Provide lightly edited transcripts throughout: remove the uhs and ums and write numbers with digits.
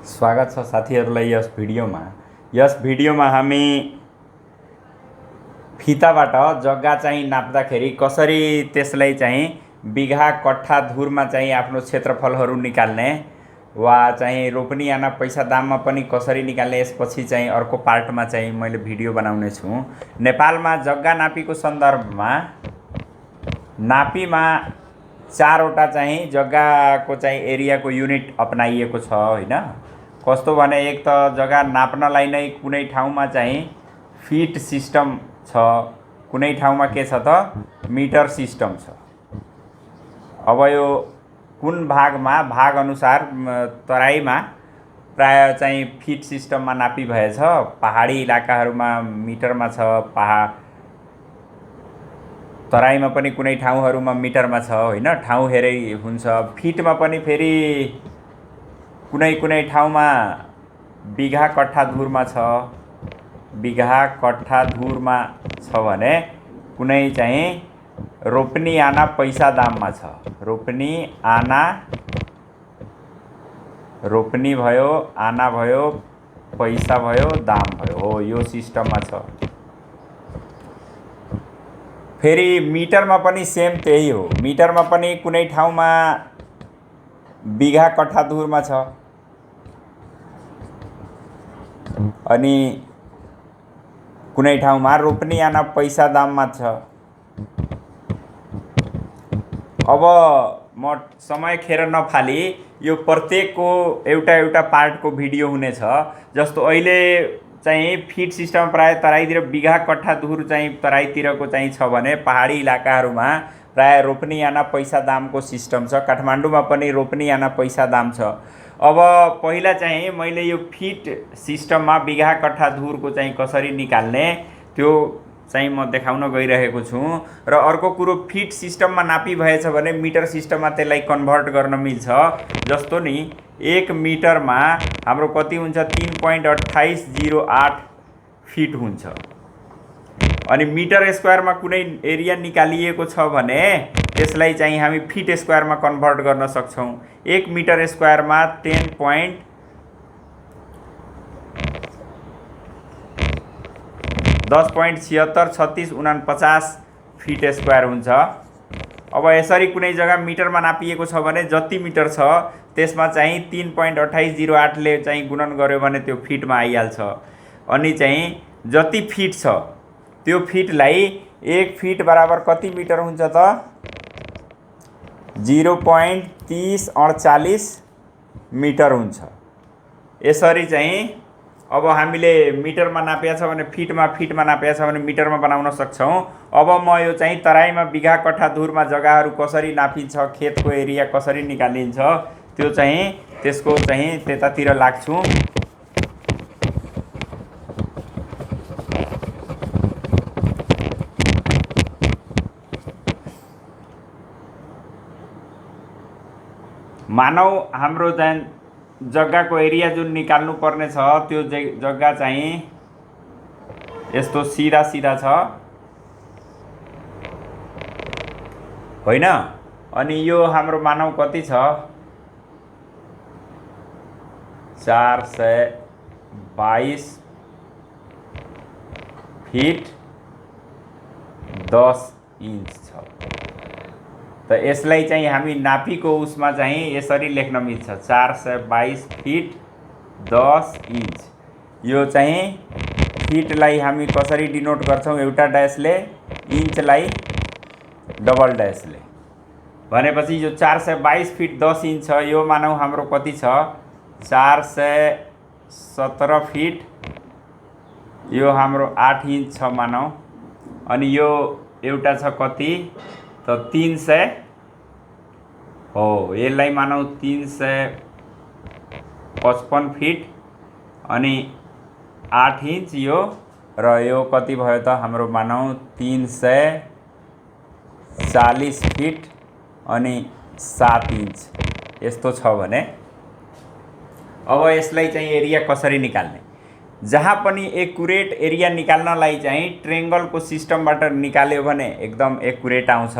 स्वागत छ साथीहरूलाई यस भिडियोमा हामी फिताबाट जग्गा चाहिँ नाप्दाखेरि कसरी त्यसलाई चाहिँ बिघा कट्ठा धुरमा चाहिँ आफ्नो क्षेत्रफलहरू निकाल्ने वा चाहिँ रोपनी आना पैसा दाममा पनि कसरी निकाल्ने यसपछि चाहिँ अर्को पार्टमा चाहिँ मैले भिडियो बनाउने छु। नेपालमा जग्गा नापीको सन्दर्भमा नापीमा चारवटा चाहिँ जग्गाको चाहिँ एरियाको युनिट अपनाइएको छ हैन। कस्तो भने एक त जग्गा नाप्नलाई नै कुनै ठाउँमा चाहिँ फिट सिस्टम छ, कुनै ठाउँमा के छ त मिटर सिस्टम छ। अब यो कुन भागमा भाग अनुसार तराईमा प्राय चाहिँ फिट सिस्टममा नापी भएछ, पहाडी इलाकाहरूमा मिटरमा छ, तराईमा पनि कुनै ठाउँहरूमा मिटरमा छ हैन। ठाउँ हेरै हुन्छ। फिटमा पनि फेरि कुनै ठाउँमा बिघा कट्ठा धुरमा छ, बिघा कट्ठा धुरमा छ भने कुनै चाहिँ रोपनी आना पैसा दाममा छ। रोपनी भयो, आना भयो, पैसा भयो, दाम भयो, हो यो सिस्टममा छ। फेरि मिटरमा पनि सेम त्यही हो। मिटरमा पनि कुनै ठाउँमा बिघा कट्ठा धुरमा छ अनि कुनै ठाउँमा रोपनी आना पैसा दाममा छ। अब म समय खेर नफाली यो प्रत्येकको एउटा पार्टको भिडियो हुनेछ। जस्तो अहिले चाहिँ फिट सिस्टम प्राय तराईतिर बिघा कट्ठा धुर चाहिँ तराईतिरको चाहिँ छ भने पहाडी इलाकाहरूमा प्राय रोपनी आना पैसा दामको सिस्टम छ। काठमाडौँमा पनि रोपनी आना पैसा दाम छ। अब पहिला चाहिँ मैले यो फिट सिस्टममा बिघा कट्ठा धुरको चाहिँ कसरी निकाल्ने त्यो चाहिँ म देखाउन गइरहेको छु। र अर्को कुरो, फिट सिस्टममा नापी भएछ भने मिटर सिस्टममा त्यसलाई कन्भर्ट गर्न मिल्छ। जस्तो नि 1 मिटरमा हाम्रो कति हुन्छ, 3.2808 फिट हुन्छ। अनि मिटर स्क्वायरमा कुनै एरिया निकालिएको छ भने त्यसलाई चाहिँ हामी फिट स्क्वायरमा कन्भर्ट गर्न सक्छौँ। 1 मिटर स्क्वायरमा 10.763649 फिट स्क्वायर हुन्छ। अब यसरी कुनै जग्गा मिटरमा नापिएको छ भने जति मिटर छ त्यसमा चाहिँ 3.2808 ले चाहिँ गुणन गर्यो भने त्यो फिटमा आइहाल्छ। अनि चाहिँ जति फिट छ त्यो फिटलाई 1 फिट बराबर कति मिटर हुन्छ त 0.3048 मिटर हुन्छ। यसरी चाहिँ अब हामीले मिटरमा नापेको छ भने फिटमा नापेको छ भने मिटरमा बनाउन सक्छौँ। अब म यो चाहिँ तराईमा बिघा कट्ठा धुरमा जग्गाहरू कसरी नापिन्छ, खेतको एरिया कसरी निकालिन्छ त्यो चाहिँ त्यसको चाहिँ त्यतातिर लाग्छु। मानौ हाम्रो चाहिँ जग्गाको एरिया जुन निकाल्नु पर्ने छ त्यो जग्गा चाहिँ यस्तो सिधा छ होइन। अनि यो हाम्रो मानौ कति छ 422 फिट 10 इन्च छ। त यसलाई चाहिँ हामी नापीको उसमा चाहिँ यसरी लेख्न मिल्छ 422 फिट 10 इन्च। यो चाहिँ फिटलाई हामी कसरी डिनोट गर्छौँ, एउटा ड्यासले, इन्चलाई डबल ड्यासले। भनेपछि यो 422 फिट 10 इन्च छ। यो मानौ हाम्रो कति छ 417 फिट, यो हाम्रो 8 इन्च छ मानौ। अनि यो एउटा छ कति त 300 हो, यसलाई मानौ 355 फिट अनि 8 इन्च यो, र यो कति भयो त हाम्रो मानौ 340 फिट अनि 7 इन्च यस्तो छ भने अब यसलाई चाहिँ एरिया कसरी निकाल्ने। जहाँ पनि एक्युरेट एरिया निकाल्नलाई चाहिँ ट्रेङ्गलको सिस्टमबाट निकाल्यो भने एकदम एक्युरेट आउँछ।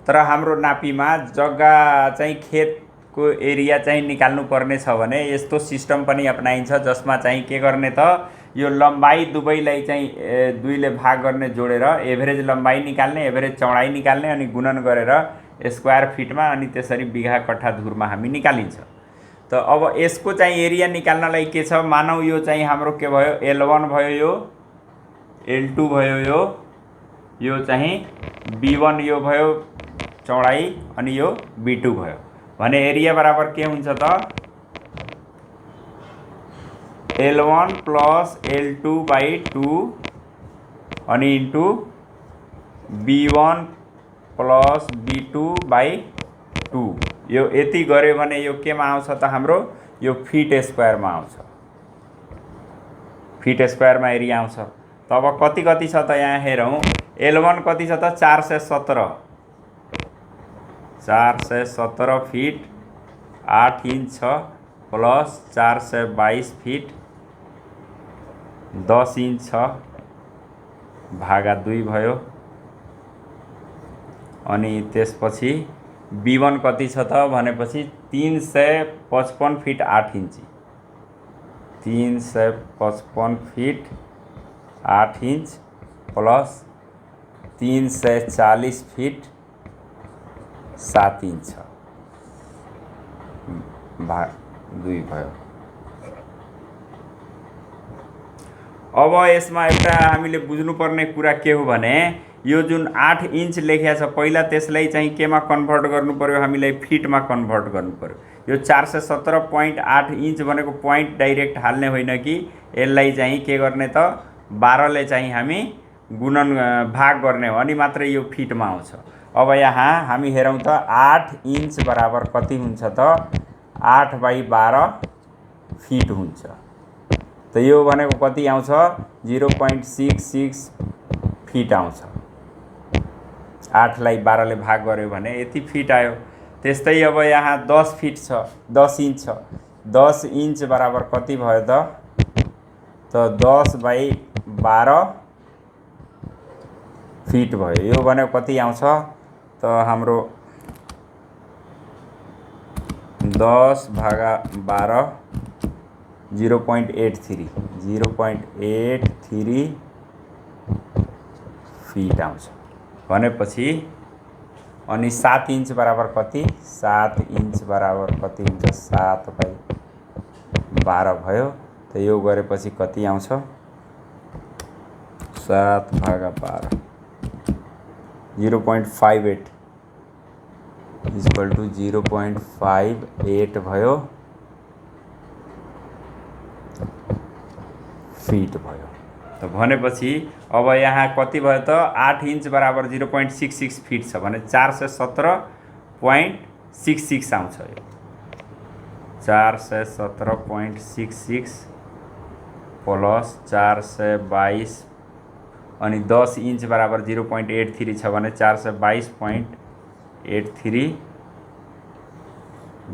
तर हाम्रो नापीमा जग्गा चाहिँ खेत को एरिया चाहिँ निकाल्नु पर्ने छ भने यस्तो सिस्टम पनि अपनाइन्छ जसमा चाहिँ के गर्ने त यो लम्बाई दुवैलाई चाहिँ दुईले भाग गर्ने जोडेर एभरेज लम्बाई निकाल्ने एभरेज चौडाइ निकाल्ने अनि गुणन गरेर स्क्वायर फिटमा अनि त्यसरी बिघा कट्ठा धुरमा हामी निकालिन्छ। त अब यसको चाहिँ एरिया निकाल्नलाई के छ, मानौ यो चाहिँ हाम्रो के भयो L1 भयो, यो L2 भयो, यो चाहिँ B1 यो भयो चौडाइ अनि यो B2 भयो भने एरिया बराबर के हुन्छ त L1 प्लस L2/2 अनि इन्टु B1 प्लस B2/2 यो यति गऱ्यो भने यो केमा आउँछ त हाम्रो यो फिट स्क्वायरमा आउँछ, फिट स्क्वायरमा एरिया आउँछ। तब कति कति छ त यहाँ हेरौँ, L1 कति छ त 417 फिट 8 इन्च छ प्लस 422 फिट 10 इन्च छ भागा 2 भयो। अनि त्यसपछि B1 कति छ त भनेपछि 355 फिट 8 इन्ची 355 fit 8 inch plus 340 fit 7 inch भाग 2 भयो। अब यसमा एउटा हामीले बुझ्नुपर्ने कुरा के हो भने यो जुन 8 इन्च लेखेको छ पहिला त्यसलाई चाहिँ केमा कन्भर्ट गर्नु पर्यो, हामीलाई फिटमा कन्भर्ट गर्नु पर्यो। यो 417.8 इन्च भनेको पोइन्ट डाइरेक्ट हाल्ने होइन कि यसलाई चाहिँ के गर्ने त 12 ले चाहिँ हामी गुणन भाग गर्ने हो अनि मात्रै यो फिटमा आउँछ। अब यहाँ हामी हेरौँ त 8 इन्च बराबर कति हुन्छ त 8/12 फिट हुन्छ। त यो भनेको कति आउँछ 0.66 फिट आउँछ। 8 लाई 12 ले भाग गर्यो भने यति फिट आयो। त्यस्तै अब यहाँ 10 फिट छ 10 इन्च छ 10 इन्च बराबर कति भयो त 10/12 फिट भयो। यो भनेको कति आउँछ त हाम्रो 10/12 0.83 फिट आउँछ भनेपछि अनि 7 इन्च बराबर कति 7 इन्च बराबर कति हुन्छ 7/12 भयो। त यो गरेपछि कति आउँछ 7/12 0.58 = 0.58 भयो फिट भयो। त भनेपछि अब यहाँ कति भयो त 8 इन्च बराबर 0.66 फिट छ भने 417.66 आउँछ। यो 417.66 प्लस 422 अनि 10 इन्च बराबर 0.83 छ भने 422.83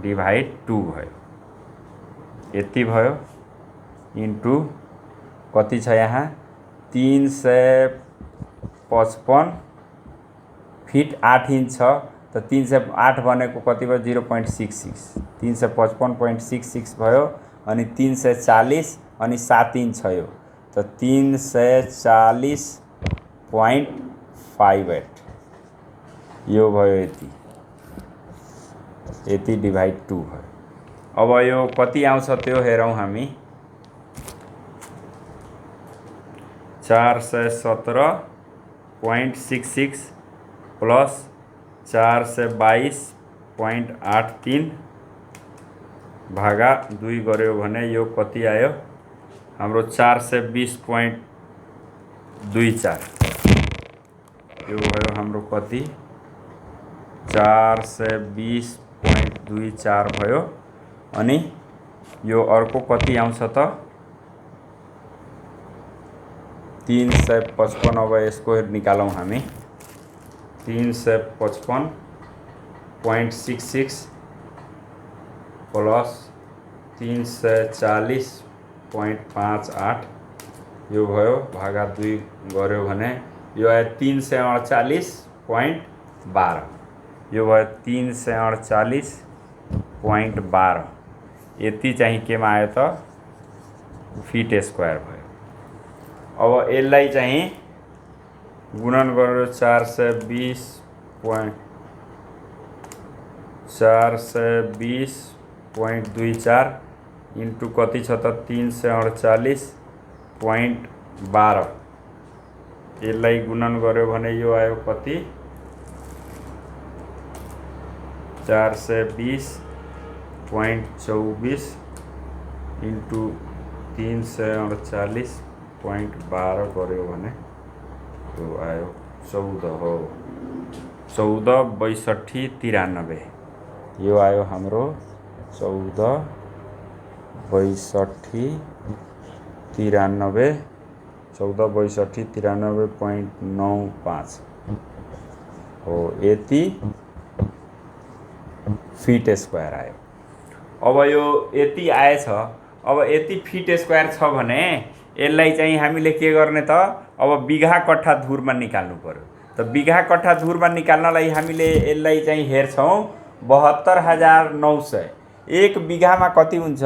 डिभाइड 2 भयो यति भयो इन्टु कति छ यहाँ 355 फिट 8 इन्च छ त 308 भनेको कति भयो 0.66 355.66 भयो अनि 340 अनि 7 इन्च छ यो त 340.58 यो भयो यति डिभाइड 2 भयो। अब यो कति आउँछ त्यो हेरौँ हामी 417.66 प्लस 422.83 भागा 2 गर्यो भने यो कति आयो हाम्रो 420.24 यो भयो हाम्रो कति 420.24 भयो। अनि यो अर्को कति आउँछ त 355 अब यसको निकालौँ हामी 355.66 प्लस 340.58 यो भयो भागा 2 गर्यो भने यो आयो 348.12 यो भयो 348.12 0.12 यति चाहिँ केमा आयो त फिट स्क्वायर भयो। अब यसलाई चाहिँ गुणन गरेर 420.24 इन्टु कति छ त 348.12 यसलाई गुणन गर्यो भने यो आयो कति 420.24 इन्टु 348.12 गर्यो भने यो आयो 14 हो 14/6293 यो आयो हाम्रो 14/6293 14/6293.95 हो यति फिट स्क्वायर आयो। अब यो यति आएछ। अब यति फिट स्क्वायर छ भने यसलाई चाहिँ हामीले के गर्ने त अब बिघा कट्ठा धुरमा निकाल्नु पर्यो। त बिघा कट्ठा धुरमा निकाल्नलाई हामीले यसलाई चाहिँ हेर्छौँ 72,900 एक बिघामा कति हुन्छ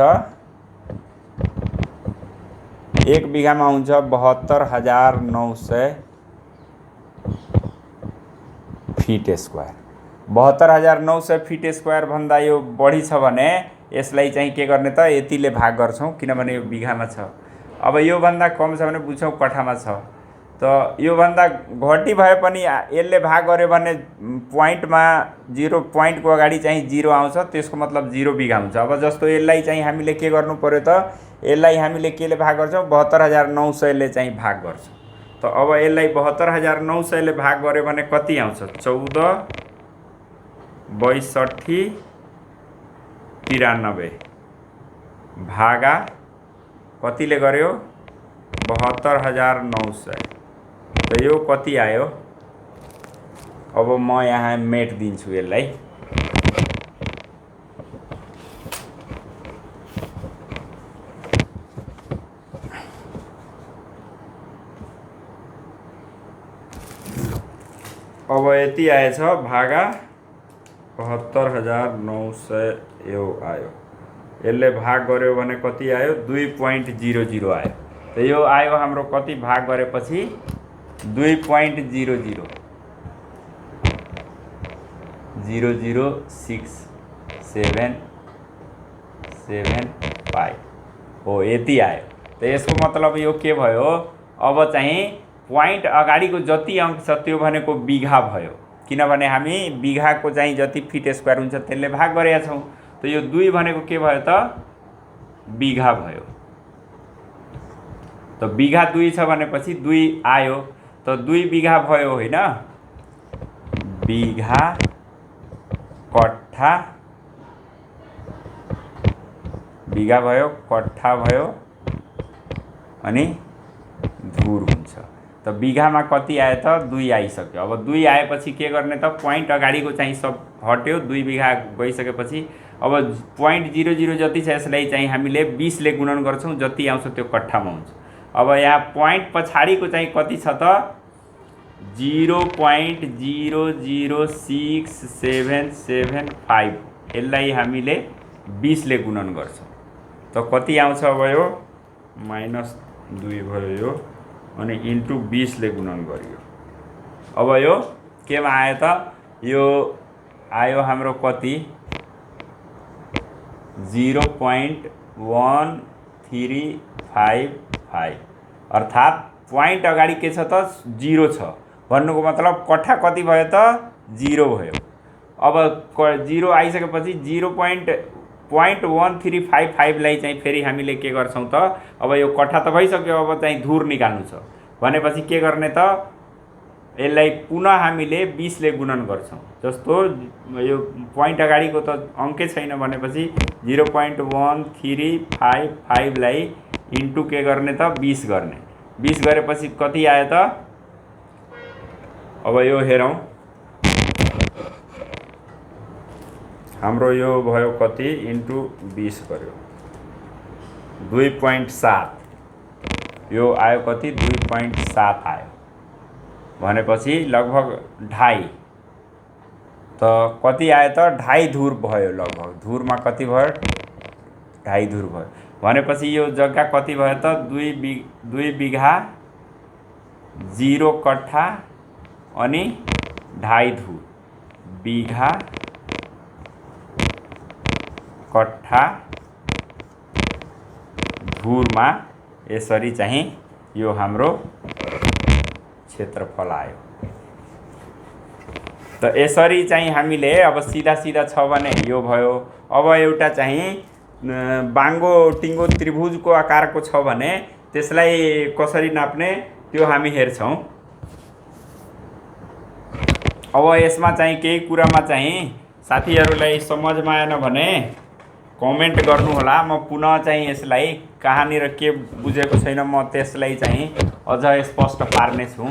एक बिघामा हुन्छ 72,900 फिट स्क्वायर 72,900 फिट स्क्वायर भन्दा यो बढी छ भने यसलाई चाहिँ के गर्ने त यतिले भाग गर्छौँ किनभने यो बिघामा छ। अब यो भन्दा कम छ भने बुझ्छौँ कट्ठामा छ। त यो भन्दा घटी भए पनि यसले भाग गर्यो भने पोइन्टमा 0 पोइन्टको अगाडि चाहिँ 0 आउँछ त्यसको मतलब 0 बिघा हुन्छ। अब जस्तो यसलाई चाहिँ हामीले के गर्नु पर्यो त यसलाई हामीले केले भाग गर्छौँ 72,900 ले चाहिँ भाग गर्छौँ। त अब यसलाई 72,900 ले भाग गर्यो भने कति आउँछ 14/6093 भागा कतिले गर्यो 72,900 त यो कति आयो। अब म यहाँ मेट दिन्छु यसलाई अब यति आएछ भागा 72,900 यो आयो। यसले भाग गर्यो भने कति आयो 2.00 आयो। त यो आयो हाम्रो कति भाग गरेपछि 2.0067775 हो यति आयो। त यसको मतलब यो के भयो अब चाहिँ पोइन्ट अगाडिको जति अंक छ त्यो भनेको बिघा भयो किनभने हामी बिघाको चाहिँ जति फिट स्क्वायर हुन्छ त्यसले भाग गरेका छौँ। त यो 2 भनेको के भयो त बिघा भयो। त बिघा 2 छ भनेपछि 2 आयो। त 2 बिघा भयो होइन बिघा कट्ठा बिघा भयो कट्ठा भयो अनि धुर हुन्छ। त बिघामा कति आयो त 2 आइसक्यो। अब 2 आएपछि के गर्ने त पोइन्ट अगाडिको चाहिँ सब हट्यो 2 बिघा गइसकेपछि अब 0.00 जति छ यसलाई चाहिँ हामीले 20 ले गुणन गर्छौँ जति आउँछ त्यो कट्ठामा हुन्छ। अब यहाँ पोइन्ट पछाडिको चाहिँ कति छ त 0.0067775 यसलाई हामीले 20 ले गुणन गर्छौँ त कति आउँछ अब यो -2 भयो यो अनि इन्टु 20 ले गुणन गरियो। अब यो केमा आयो त यो आयो हाम्रो कति 0.1355 अर्थात् पोइन्ट अगाडि के छ त 0 छ भन्नुको मतलब कट्ठा कति भयो त 0 भयो। अब 0 आइसकेपछि 0.1355 लाई चाहिँ फेरि हामीले के गर्छौँ त अब यो कट्ठा त भइसक्यो अब चाहिँ धुर निकाल्नु छ भनेपछि के गर्ने त यसलाई पुनः हामीले 20 ले गुणन गर्छौँ। जस्तो यो पोइन्ट अगाडिको त अंकै छैन भनेपछि 0.1355 लाई इन्टु के गर्ने त 20 गर्ने 20 गरेपछि कति आयो त अब यो हेरौँ हाम्रो यो भयो कति इन्टु 20 गर्यो 2.7 यो आयो कति 2.7 आयो भनेपछि लगभग 2.5 त कति आयो त 2.5 धुर भयो लगभग। धुरमा कति भयो 2.5 धुर भयो भनेपछि यो जग्गा कति भयो त 2 बिघा 0 कट्ठा अनि 2.5 धुर बिघा कट्ठा धुरमा यसरी चाहिँ यो हाम्रो क्षेत्रफल आयो। त यसरी चाहिँ हामीले अब सीधा सीधा छ भने यो भयो। अब एउटा चाहिँ बाङ्गो टिङ्गो त्रिभुजको आकारको छ भने त्यसलाई कसरी नाप्ने त्यो हामी हेर्छौँ। अब यसमा चाहिँ केही कुरामा चाहिँ साथीहरूलाई समझमा आएन भने कमेन्ट गर्नु होला। म पुनः चाहिँ यसलाई कहाँनिर के बुझेको छैन म त्यसलाई चाहिँ अझ स्पष्ट पार्ने छु।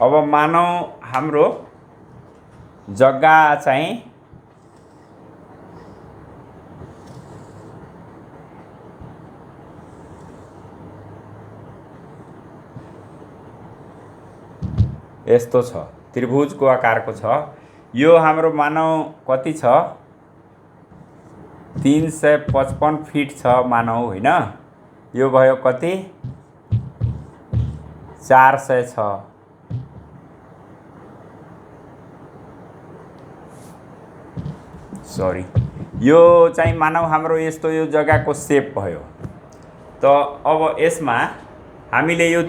अब मानौ हाम्रो जग्गा चाहिँ यस्तो छ, त्रिभुजको आकारको छ। यो हाम्रो मानौ कति छ 355 फिट छ मानौ होइन। यो भयो कति 406। सरी यो चाहिँ मानौ हाम्रो यस्तो यो जग्गाको सेप भयो। त अब यसमा हामीले यो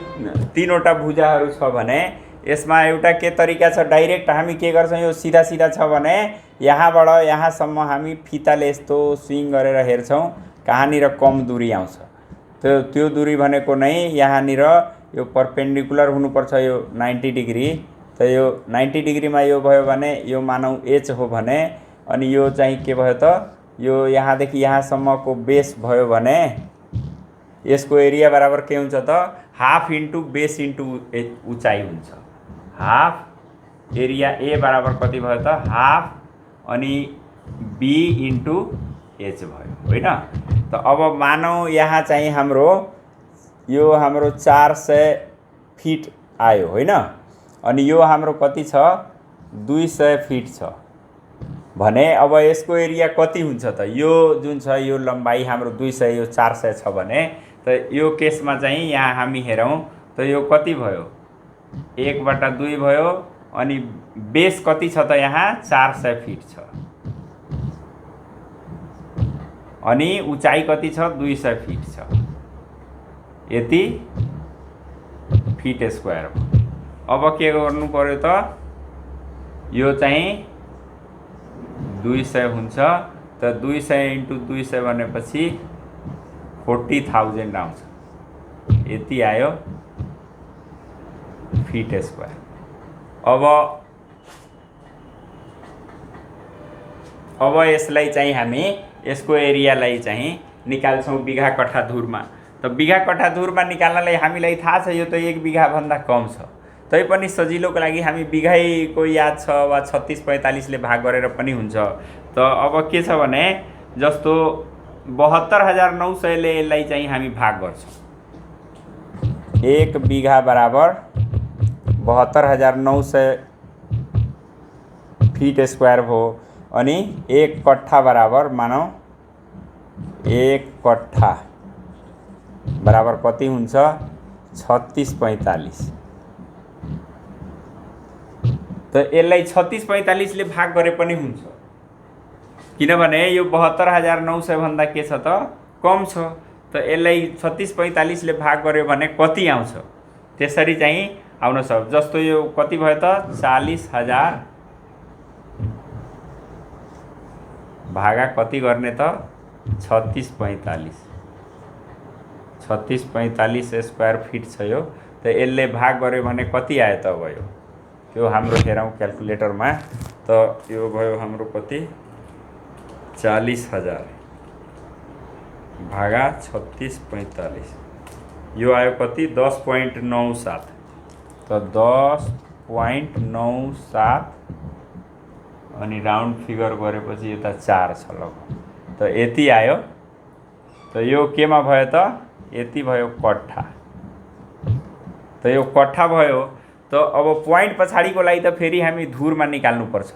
3वटा भुजाहरू छ भने यसमा एउटा के तरिका छ डाइरेक्ट हामी के गर्छौँ यो सीधा सीधा छ भने यहाँबाट यहाँसम्म हामी फिताले यस्तो स्विङ गरेर हेर्छौँ कहाँनिर कम दूरी आउँछ। त्यो दूरी भनेको नै यहाँनिर यो परपेन्डिकुलर हुनुपर्छ यो 90 डिग्री। त यो 90 डिग्रीमा यो भयो भने यो मानौ एच हो भने अनि यो चाहिँ के भयो त यो यहाँदेखि यहाँसम्मको बेस भयो भने यसको एरिया बराबर के हुन्छ त हाफ इन्टु बेस इन्टु उचाइ हुन्छ। हाफ एरिया ए बराबर कति भयो त हाफ अनि बी इन्टु एच भयो होइन। त अब मानौ यहाँ चाहिँ हाम्रो यो हाम्रो 400 फिट आयो होइन। अनि यो हाम्रो कति छ 200 फिट छ भने अब यसको एरिया कति हुन्छ त यो जुन छ यो लम्बाइ हाम्रो 200 यो 400 छ भने त यो केसमा चाहिँ यहाँ हामी हेरौँ त यो कति भयो 1/2 भयो अनि बेस कति छ त यहाँ 400 फिट छ अनि उचाइ कति छ 200 फिट छ। यति फिट स्क्वायर भयो। अब के गर्नु पर्यो त यो चाहिँ 200 हुन्छ। त 200 इन्टु 200 भनेपछि 40,000 आउँछ। यति आयो फिट स्क्वायर। अब यसलाई चाहिँ हामी यसको एरियालाई चाहिँ निकाल्छौँ बिघा कट्ठा धुरमा। त बिघा कट्ठा धुरमा निकाल्नलाई हामीलाई थाहा छ यो त 1 बिघा भन्दा कम छ। तैपनि सजिलोको लागि हामी बिघाइको याद छ वा 36-45 ले भाग गरेर पनि हुन्छ। त अब के छ भने जस्तो 72,900 ले यसलाई चाहिँ हामी भाग गर्छौँ। 1 बिघा बराबर 72,900 फिट स्क्वायर हो अनि 1 कट्ठा बराबर मानौ 1 कट्ठा बराबर कति हुन्छ 36-45। त यसलाई 36-45 ले भाग गरे पनि हुन्छ किनभने यो 72,900 भन्दा के छ त कम छ। त यसलाई 36-45 ले भाग गर्यो भने कति आउँछ त्यसरी चाहिँ आउन सक्छ। जस्तो यो कति भयो त 40,000 भागा कति गर्ने त 36-45 36-45 स्क्वायर फिट छ यो। त यसले भाग गर्यो भने कति आयो त अब यो त्यो हाम्रो हेरौँ क्याल्कुलेटरमा। त यो भयो हाम्रो कति 40,000 भागा 36-45 यो आयो कति 10.97। त 10.97 अनि राउन्ड फिगर गरेपछि यता 4 छ लगभग। त यति आयो। त यो केमा भयो त यति भयो कट्ठा। त यो कट्ठा भयो। त अब पोइन्ट पछाडिको लागि त फेरि हामी धुरमा निकाल्नुपर्छ।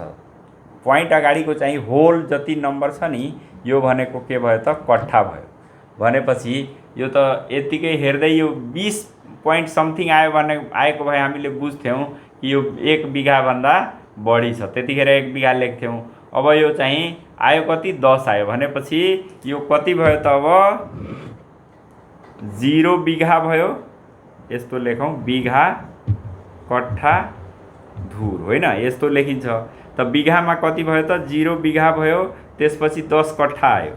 पोइन्ट अगाडिको चाहिँ होल जति नम्बर छ नि यो भनेको के भयो त कट्ठा भयो। भनेपछि यो त यतिकै हेर्दै यो 20 पोइन्ट समथिङ आयो भने आएको भए हामीले बुझ्थ्यौँ कि यो 1 बिघाभन्दा बढी छ, त्यतिखेर 1 बिघा लेख्थ्यौँ। अब यो चाहिँ आयो कति 10 आयो भनेपछि यो कति भयो त अब 0 बिघा भयो। यस्तो लेखौँ बिघा कट्ठा धुर होइन, यस्तो लेखिन्छ। त बिघामा कति भयो त 0 बिघा भयो, त्यसपछि 10 कट्ठा आयो।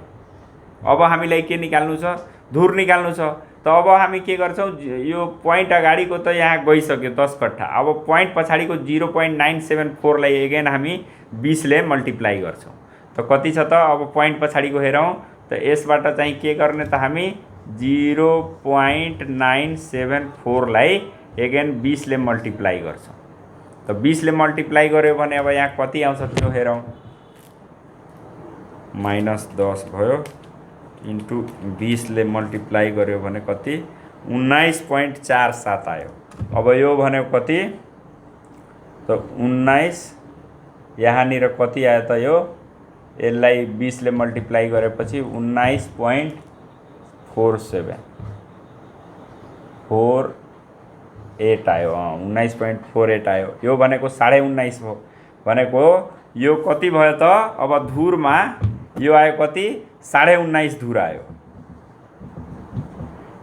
अब हामीलाई के निकाल्नु छ धुर निकाल्नु छ। त अब हामी के गर्छौँ यो पोइन्ट अगाडिको त यहाँ गइसक्यो 10 कट्ठा। अब पोइन्ट पछाडिको 0.974 लाई एगेन हामी 20 ले मल्टिप्लाई गर्छौँ। त कति छ त अब पोइन्ट पछाडिको हेरौँ त यसबाट चाहिँ के गर्ने त हामी 0.974 लाई एगेन 20 ले मल्टिप्लाई गर्छौँ। त 20 ले मल्टिप्लाई गर्यो भने अब यहाँ कति आउँछ त्यो हेरौँ। -10 भयो इन्टु 20 ले मल्टिप्लाई गर्यो भने कति 19.47 आयो। अब यो भनेको कति त 19 यहाँनिर कति आयो त यो यसलाई 20 ले मल्टिप्लाई गरेपछि 19.48 आयो। 19.48 आयो। यो भनेको 19.5 हो। भनेको यो कति भयो त अब धुरमा यो आयो कति 19.5 धुर आयो।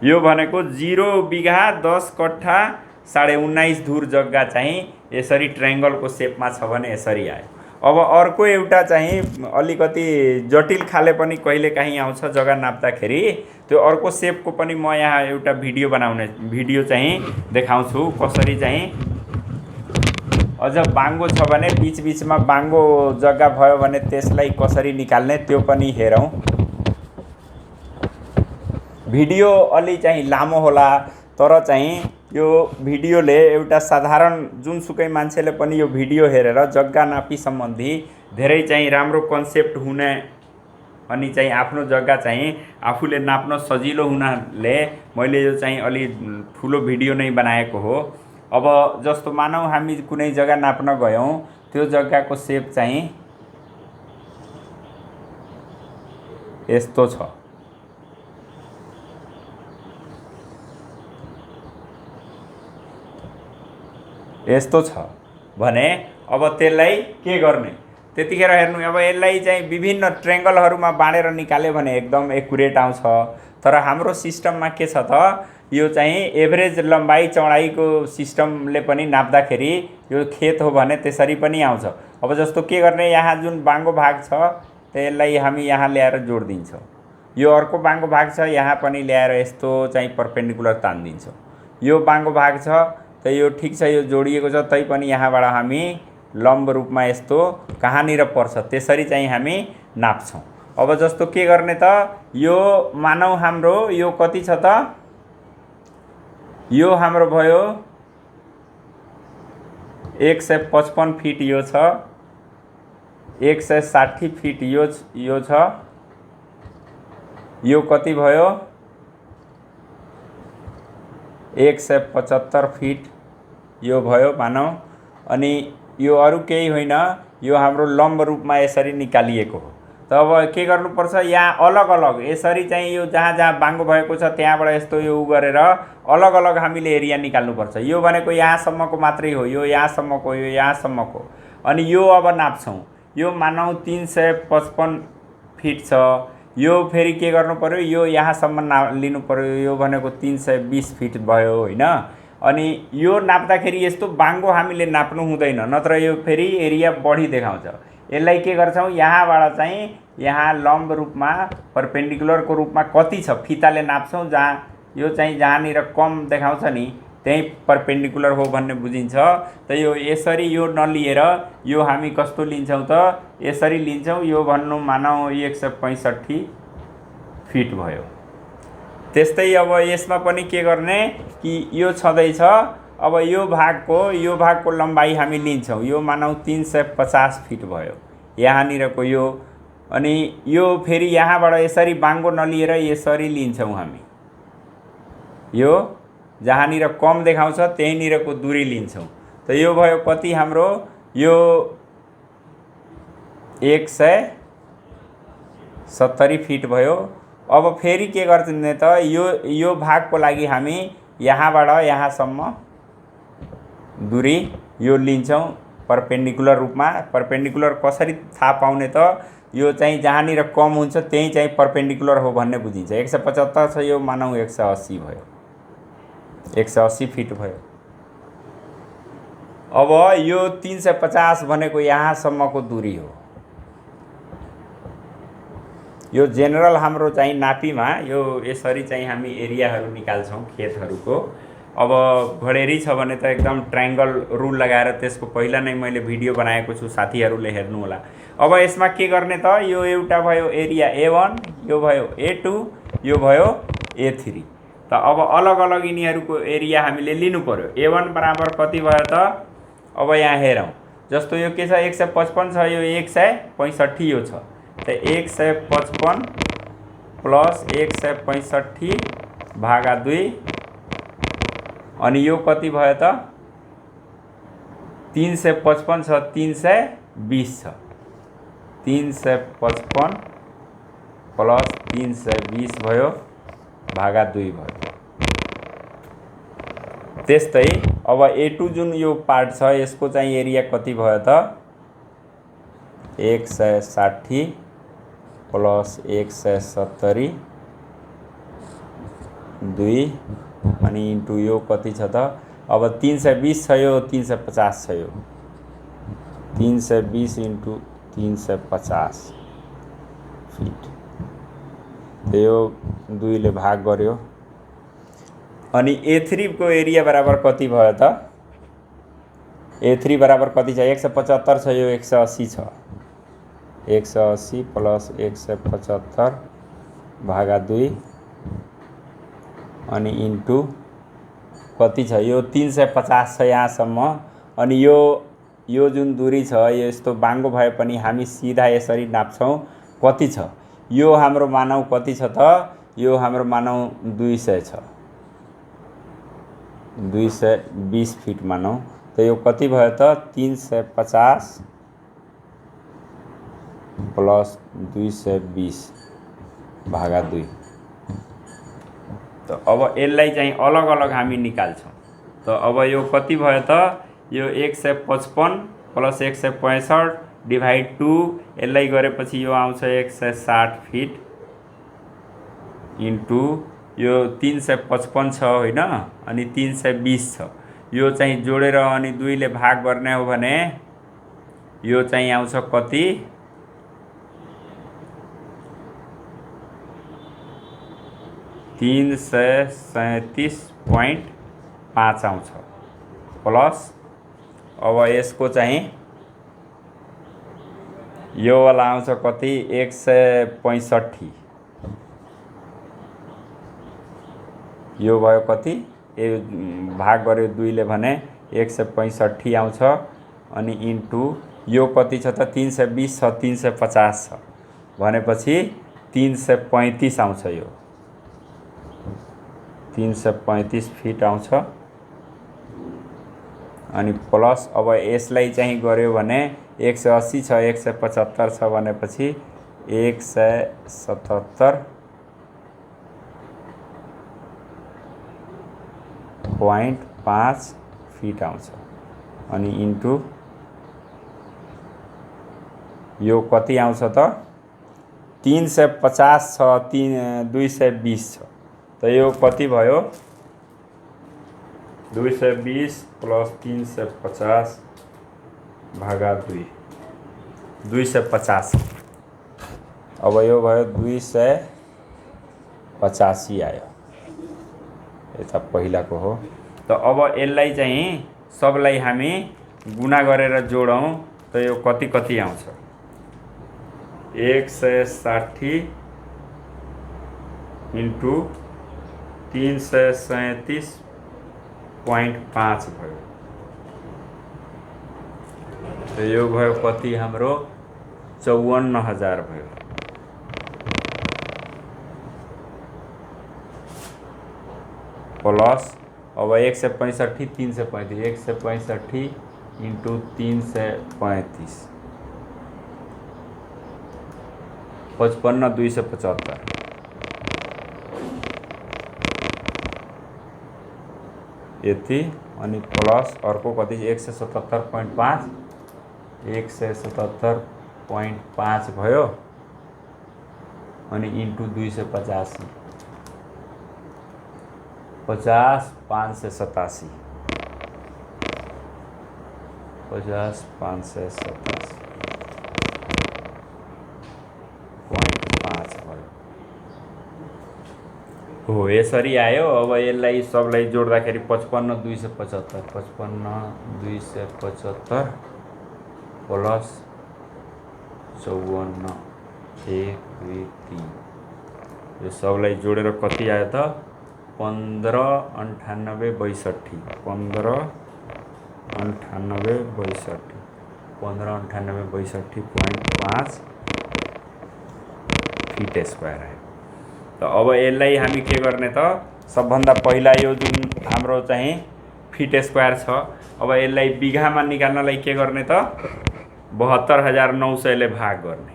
यो भनेको 0 बिघा 10 कट्ठा 19.5 धुर जग्गा चाहिँ यसरी ट्रायंगलको सेपमा छ भने यसरी आयो। अब अर्को एउटा चाहिँ अलिकति जटिल खाले पनि कहिलेकाहीँ आउँछ जग्गा नाप्दाखेरि। त्यो अर्को सेपको पनि म यहाँ एउटा भिडियो चाहिँ देखाउँछु कसरी चाहिँ अझ बाङ्गो छ भने बीच-बीचमा बाङ्गो जग्गा भयो भने त्यसलाई कसरी निकाल्ने त्यो पनि हेरौँ। भिडियो अलि चाहिँ लामो होला तर चाहिँ यो भिडियोले एउटा साधारण जुनसुकै मान्छेले पनि यो भिडियो हेरेर जग्गा नापी सम्बन्धी धेरै चाहिँ राम्रो कन्सेप्ट हुने अनि चाहिँ आफ्नो जग्गा चाहिँ आफूले नाप्न सजिलो हुनाले मैले यो चाहिँ अलि ठुलो भिडियो नै बनाएको हो। अब जस्तो मानौ हामी कुनै जग्गा नाप्न गयौँ त्यो जग्गाको सेप चाहिँ यस्तो छ। यस्तो छ भने अब त्यसलाई के गर्ने त्यतिखेर हेर्नु। अब यसलाई चाहिँ विभिन्न ट्रायंगलहरुमा बाँडेर निकाल्यो भने एकदम एक्युरेट आउँछ। तर हाम्रो सिस्टममा के छ त यो चाहिँ एभरेज लम्बाई चौडाइको सिस्टमले पनि नाप्दाखेरि यो खेत हो भने त्यसरी पनि आउँछ। अब जस्तो के गर्ने यहाँ जुन बाङ्गो भाग छ त्यसलाई हामी यहाँ ल्याएर जोड्दिन्छौँ। यो अर्को बाङ्गो भाग छ यहाँ पनि ल्याएर यस्तो चाहिँ परपेन्डिकुलर तान्दिन्छौँ। यो बाङ्गो भाग छ त यो ठीक छ यो जोडिएको छ तै पनि यहाँबाट हामी लम्ब रूपमा यस्तो कहाँनिर पर्छ त्यसरी चाहिँ हामी नाप्छौँ। अब जस्तो के गर्ने त यो मानौ हाम्रो यो कति छ त यो हाम्रो भयो 155 फिट यो छ 160 फिट यो छ यो कति भयो 175 फिट यो भयो मानौ। अनि यो अरु केही होइन यो हाम्रो लम्ब रूपमा यसरी निकालिएको हो। त अब के गर्नुपर्छ यहाँ अलग अलग यसरी चाहिँ यो जहाँ जहाँ बाङ्गो भएको छ त्यहाँबाट यस्तो यो गरेर अलग अलग हामीले एरिया निकाल्नुपर्छ। यो भनेको यहाँसम्मको मात्रै हो यो यहाँसम्मको यो यहाँसम्मको। अनि यो अब नाप्छौँ यो मानौ 355 फिट छ। यो फेरि के गर्नु पर्यो यो यहाँसम्म लिनु पर्यो यो भनेको 320 फिट भयो होइन। अनि यो नाप्दाखेरि यस्तो बाङ्गो हामीले नाप्नु हुँदैन नत्र यो फेरि एरिया बढी देखाउँछ। यसलाई के गर्छौँ यहाँबाट चाहिँ यहाँ लम्ब रूपमा परपेन्डिकुलरको रूपमा कति छ फिताले नाप्छौँ जहाँ यो चाहिँ जहाँनिर कम देखाउँछ नि त्यही परपेन्डिकुलर हो भन्ने बुझिन्छ। त यो यसरी यो नलिएर यो हामी कस्तो लिन्छौँ त यसरी लिन्छौँ। यो भन्नु मानौ 165 फिट भयो। त्यस्तै अब यसमा पनि के गर्ने कि यो छँदैछ। अब यो भागको लम्बाई हामी लिन्छौँ यो मानौ 350 फिट भयो। यहाँनिरको यो, अनि यो फेरि यहाँबाट यसरी बाङ्गो नलिएर यसरी लिन्छौँ हामी। यो जहाँनिर कम देखाउँछ त्यहीँनिरको दूरी लिन्छौँ। त यो भयो कति हाम्रो, यो 170 फिट भयो। अब फेरि के गर्ने त, यो भागको लागि हामी यहाँबाट यहाँसम्म दूरी यो लिन्छौँ परपेन्डिकुलर रूपमा। परपेन्डिकुलर कसरी थाहा पाउने त, यो चाहिँ जहाँनिर कम हुन्छ त्यही चाहिँ परपेन्डिकुलर हो भन्ने बुझिन्छ। 175 छ, यो मानौँ 180 भयो, 180 फिट भयो। अब यो 350 भनेको यहाँसम्मको दूरी हो। यो जेनरल हाम्रो चाहिँ नापीमा यो यसरी चाहिँ हामी एरियाहरू निकाल्छौँ खेतहरूको। अब घडेरी छ भने त एकदम ट्रायंगल रुल लगाएर त्यसको पहिला नै मैले भिडियो बनाएको छु, साथीहरूले हेर्नु होला। अब यसमा के गर्ने त, यो एउटा भयो एरिया A1, यो भयो A2, यो भयो A3। त अब अलग अलग यिनीहरूको एरिया हामीले लिनु पर्यो। A1 बराबर कति भयो त, अब यहाँ हेरौँ, जस्तो यो के छ 155 छ, यो 165 यो छ। त 155 प्लस 165 भागा 2, अनि यो कति भयो त 355 छ, 320 छ। 355 प्लस 320 भयो भागा 2 भयो। त्यस्तै अब A2 जुन यो पार्ट छ यसको चाहिँ एरिया कति भयो त 160 प्लस 170 2, अनि इन्टु यो कति छ त, अब 320 छ, यो 350 छ, यो 320 इन्टु 350 फिट। यो 2 ले भाग गर्यो। अनि A3 को एरिया बराबर कति भयो त, A3 बराबर कति छ 175 छ, यो 180 छ। 180 प्लस 175 भागा 2, अनि इन्टु कति छ, यो 350 छ यहाँसम्म। अनि यो जुन दूरी छ यो यस्तो बाङ्गो भए पनि हामी सिधा यसरी नाप्छौँ। कति छ, यो हाम्रो मानौँ कति छ त, यो हाम्रो मानौँ 200 छ, 220 फिट मानौँ। त यो कति भयो त 350 प्लस 220 भागा 2। त अब यसलाई चाहिँ अलग अलग हामी निकाल्छौँ। त अब यो कति भयो त, यो 155 प्लस 165 डिभाइड 2, यसलाई गरेपछि यो आउँछ 160 फिट इन्टु यो 355 छ होइन, अनि 320 छ। यो चाहिँ जोडेर अनि 2 ले भाग गर्ने हो भने यो चाहिँ आउँछ कति 337.5 आउँछ। प्लस अब यसको चाहिँ यो वाला आउँछ कति 165, यो भयो कति, यो भाग गर्यो 2 ले भने 165 आउँछ। अनि इन्टु यो कति छ त 320 छ, 350 छ भनेपछि 335 आउँछ। यो 335 फिट आउँछ। अनि प्लस अब यसलाई चाहिँ गर्यो भने 180 छ, 175 छ भनेपछि 177.5 फिट आउँछ। अनि इन्टु यो कति आउँछ त 350 छ, 220 छ। त यो कति भयो 220 प्लस 350 भागा 2, 250। अब यो भयो 285 आयो, यता पहिलाको हो। त अब यसलाई चाहिँ सबलाई हामी गुणा गरेर जोडौँ त यो कति कति आउँछ 160 इन्टु 337.5 भयो। त यो भयो कति हाम्रो 54,000 भयो। प्लस अब 165 335 165 इंटू 335 55,275 यति अनि प्लस अर्को कति 177.5 177.5 भयो अनि इंटू 285 50,587 50,587.5 भयो हो यसरी आयो। अब यसलाई सबलाई जोड्दाखेरि 55,275 55,275 प्लस 54 1 2 3 यो सबलाई जोडेर कति आयो त 1598 1598.5 फिट स्क्वायर आयो। त अब यसलाई हामी के गर्ने त सबभन्दा पहिला यो जुन हाम्रो चाहिँ फिट स्क्वायर छ अब यसलाई बिघामा निकाल्नलाई के गर्ने त 72,900 ले भाग गर्ने।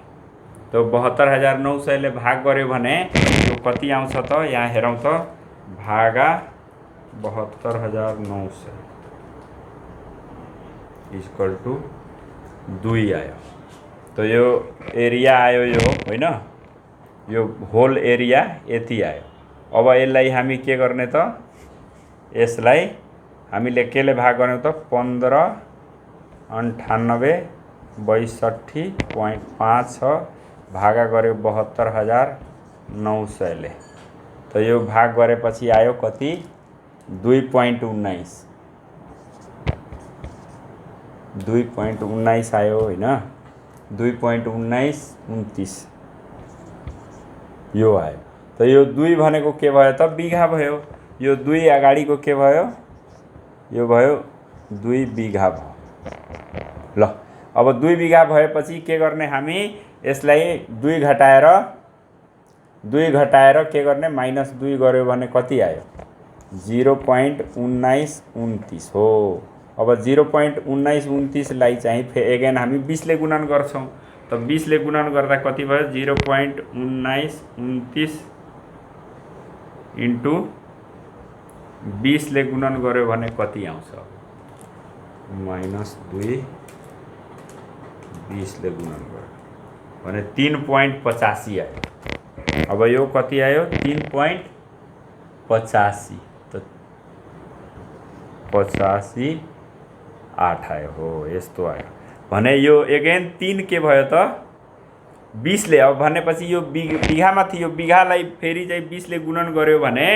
तो 72,900 ले भाग गर्यो भने यो कति आउँछ त यहाँ हेरौँ त भागा 72,900 इक्वल टू 2 आयो। तो यो एरिया आयो यो होइन यो होल एरिया यति आयो। अब यसलाई हामी के गर्ने त यसलाई हामीले केले भाग गर्ने त 1598/62.5 छ भागा गर्यो 72,900 ले। तो यो भाग गरेपछि आयो कति 2.19 आयो होइन 2.1929 यो आयो। तो यो 2 भनेको के भयो त बिघा भयो। यो 2 अगाडिको के भयो यो भयो 2 बिघा भयो। ल अब 2 बिघा भएपछि के गर्ने हामी यसलाई 2 घटाएर के गर्ने -2 गर्यो भने कति आयो 0.1929 हो। अब 0.1929 लाई चाहिँ एगेन हामी 20 ले गुणन गर्छौं। तो 20 ले गुणन गर्दा कति भयो 0.1929 इन्टु 20 ले गुणन गर्यो भने कति आउँछ -2 20 ले गुणन गर्यो भने 3.85 आयो। अब यो कति आयो 3.85 तो 85.8 आयो हो यस्तो आयो भने यो एगेन 3 के भयो त 20 ले। अब भनेपछि यो बिघामा थियो बिघालाई फेरि चाहिँ 20 ले गुणन गर्यो भने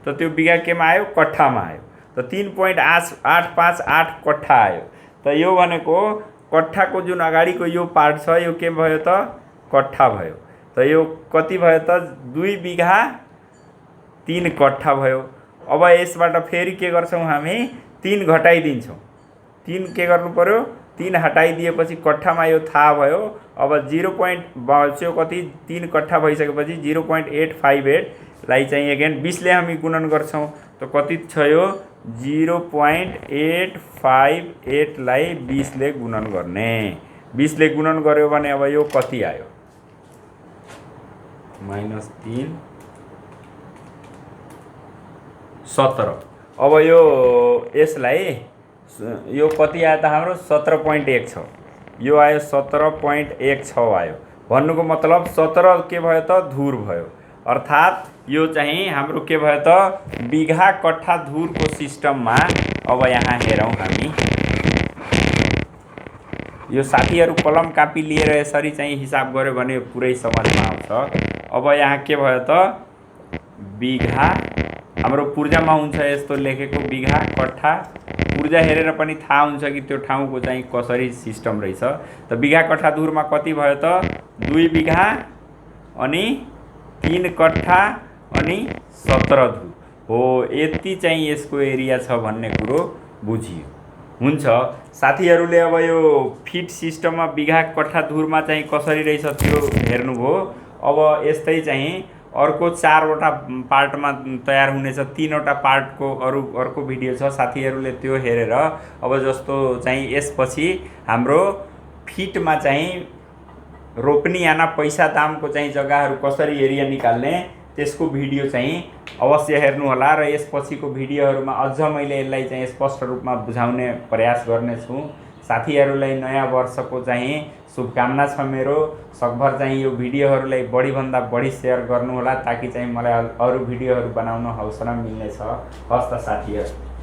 त त्यो बिघा केमा आयो कट्ठामा आयो। त 3.858 कट्ठा आयो। त यो भनेको कट्ठाको जुन अगाडिको यो पार्ट छ यो के भयो त कट्ठा भयो। त यो कति भयो त 2 बिघा 3 कट्ठा भयो। अब यसबाट फेरि के गर्छौं हामी 3 घटाइदिन्छौं। 3 के गर्नु पर्यो 3 हटाइदिएपछि कट्ठामा यो थाहा भयो। अब 0. बच्यो कति 3 कट्ठा भइसकेपछि 0.858 लाई चाहिँ एगेन 20 ले हामी गुणन गर्छौं। तो कति छ यो 0.858 लाई 20 ले गुणन गर्ने। 20 ले गुणन गर्यो भने अब यो कति आयो -3 17। अब यो यसलाई यो कति आयो त हाम्रो 17.1 छ यो आयो 17.16 आयो। भन्नुको मतलब 17 के भयो त धुर भयो। अर्थात यो चाहिँ हाम्रो के भयो त बिघा कट्ठा धुरको सिस्टममा। अब यहाँ हेरौँ हामी यो साथीहरु कलम कापी लिएर यसरी चाहिँ हिसाब गर्यो भने पुरै समझमा आउँछ। अब यहाँ के भयो त बिघा हाम्रो पूर्जामा हुन्छ यस्तो लेखेको बिघा कट्ठा पूर्जा हेरेर पनि थाहा हुन्छ कि त्यो ठाउँको चाहिँ कसरी सिस्टम रहेछ। त बिघा कट्ठा धुरमा कति भयो त 2 बिघा अनि 3 कट्ठा अनि 17 धुर हो। यति चाहिँ यसको एरिया छ भन्ने कुरो बुझियो। हुन्छ। साथीहरूले अब यो फिट सिस्टममा बिघा कट्ठा धुरमा चाहिँ कसरी रहेछ त्यो हेर्नुभयो। अब यस्तै चाहिँ अर्को 4वटा पार्टमा तयार हुनेछ, 3वटा पार्टको अर्को भिडियो छ, साथीहरूले त्यो हेरेर अब जस्तो चाहिँ यसपछि हाम्रो फिटमा चाहिँ रोप्ने याना पैसा दामको चाहिँ जग्गाहरू कसरी एरिया निकाल्ने त्यसको भिडियो चाहिँ अवश्य हेर्नुहोला र यसपछिको भिडियोहरूमा अझ मैले यसलाई चाहिँ स्पष्ट रूपमा बुझाउने प्रयास गर्नेछु। साथीहरूलाई नयाँ वर्षको चाहिँ शुभकामना छ मेरो। सकभर चाहिँ यो भिडियोहरूलाई बढीभन्दा बढी सेयर गर्नुहोला ताकि चाहिँ मलाई अरू भिडियोहरू बनाउन हौसला मिल्नेछ। हस् त साथीहरू।